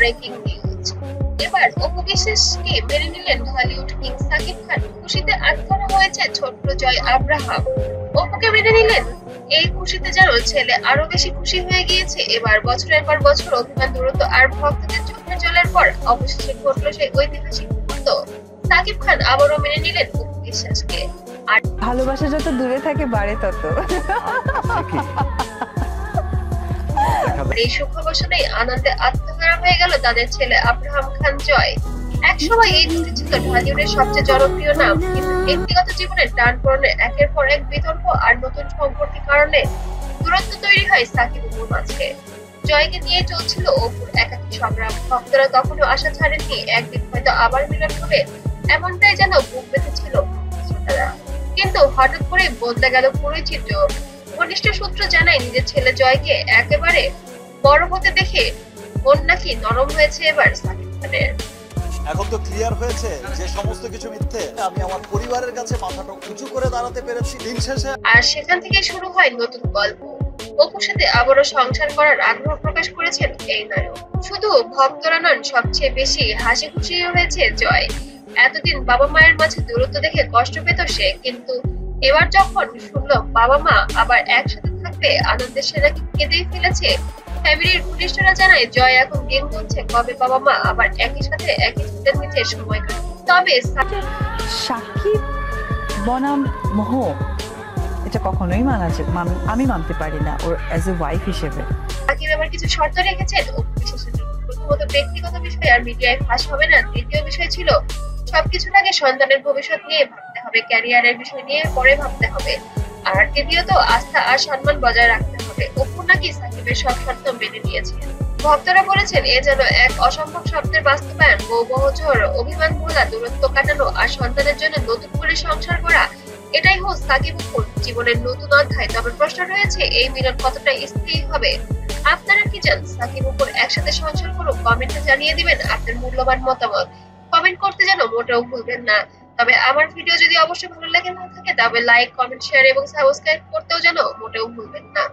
Breaking news. এবার অপু বিশ্বাসকে মেনে নিলেন হলিউড কিং সাকিব খান। খুশিতে আটখানা হয়েছে ছোট্ট জয় আব্রাহাম। অপুকে মেনে নিলেন, এই খুশিতে যেন ছেলে আরো বেশি খুশি হয়ে গিয়েছে। এবার বছরের পর বছর অভিমান, দূরত্ব আর ভক্তদের চোখের জলের পর অবশেষে ঘটলো সেই ঐতিহাসিক মুহূর্ত। সাকিব খান আবারও মেনে নিলেন অপু বিশ্বাসকে। আর ভালোবাসা যত দূরে থাকে বাড়ে তত। এই সুখবর শুনেই আনন্দে আত্মহারা হয়ে গেল তাদের ছেলে আব্রাহাম খান জয়। একসময় এই জুটি ছিল ঢালিউডের সবচেয়ে জনপ্রিয় নাম, কিন্তু ব্যক্তিগত জীবনে টানপোড়েনে একের পর এক বিতর্ক আর নতুন সম্পর্কের কারণে দূরত্ব তৈরি হয় সাকিব অপুর মাঝে। জয়কে নিয়ে চলছিল অপুর একাকী সংগ্রাম। ভক্তরা তখনও আশা ছাড়েননি একদিন হয়তো আবার মিলন হবে, এমনটাই যেন বুক বেঁধেছিল শ্রোতারা। কিন্তু হঠাৎ করে বদলে গেল পুরোই চিত্র। ঘনিষ্ঠ সূত্র জানায়, নিজের ছেলে জয়কে একেবারে বড় হতে দেখে মন নাকি নরম হয়েছে এবার সাকিব খানের। এখন তো ক্লিয়ার হয়েছে যে সমস্ত কিছু মিথ্যে। আমি আমার পরিবারের কাছে মাথাটা উঁচু করে দাঁড়াতে পেরেছি দিন শেষে। আর সেখান থেকে শুরু হয় নতুন গল্প। অপুর সাথে আবারও সংসার করার আগ্রহ প্রকাশ করেছেন এই নায়ক। শুধু ভক্তরা নন, সবচেয়ে বেশি হাসি খুশি হয়েছে জয়। এতদিন বাবা মায়ের মাঝে দূরত্ব দেখে কষ্ট পেত সে, কিন্তু এবার যখন শুনলো বাবা মা আবার একসাথে থাকবে, আনন্দের সে নাকি কেঁদেই ফেলেছে। ফ্যামিলির ঘনিষ্ঠরা জানায়, জয় এখন গেম করছে কবে বাবা মা আবার একই সাথে একই ছুটের নিচে সময় কাটাবে। তবে সাকিব বনাম মোহ, এটা কখনোই আমি মানতে পারি না ওর অ্যাজ এ ওয়াইফ হিসেবে। সাকিব এবার কিছু শর্ত রেখেছেন অপু বিশ্বাসের জন্য। প্রথমত, ব্যক্তিগত বিষয় আর মিডিয়ায় ফাঁস হবে না। দ্বিতীয় বিষয় ছিল, সবকিছুর আগে সন্তানের ভবিষ্যৎ নিয়ে ভাবতে হবে, ক্যারিয়ারের বিষয় নিয়ে পরে ভাবতে হবে। আর তৃতীয়ত, আস্থা আর সম্মান বজায় রাখতে হবে। অপু নাকি সাকিবের সব শর্ত মেনে নিয়েছেন। ভক্তরা বলেছেন, এ যেন এক অসম্ভব স্বপ্নের বাস্তবায়ন। বউ বহজোর, অভিমান ভোলা, দূরত্ব কাটানো আর সন্তানের জন্য নতুন করে সংসার করা, এটাই হোক সাকিব অপুর জীবনের নতুন অধ্যায়। তবে প্রশ্ন রয়েছে, এই মিলন কতটা স্থায়ী হবে? আপনারা কি চান সাকিব অপুর একসাথে সংসার করুক? কমেন্টে জানিয়ে দিবেন আপনার মূল্যবান মতামত। কমেন্ট করতে যেন মোটেও ভুলবেন না। তবে আমার ভিডিও যদি অবশ্যই ভালো লাগে না থাকে, তবে লাইক, কমেন্ট, শেয়ার এবং সাবস্ক্রাইব করতেও যেন মোটেও ভুলবেন না।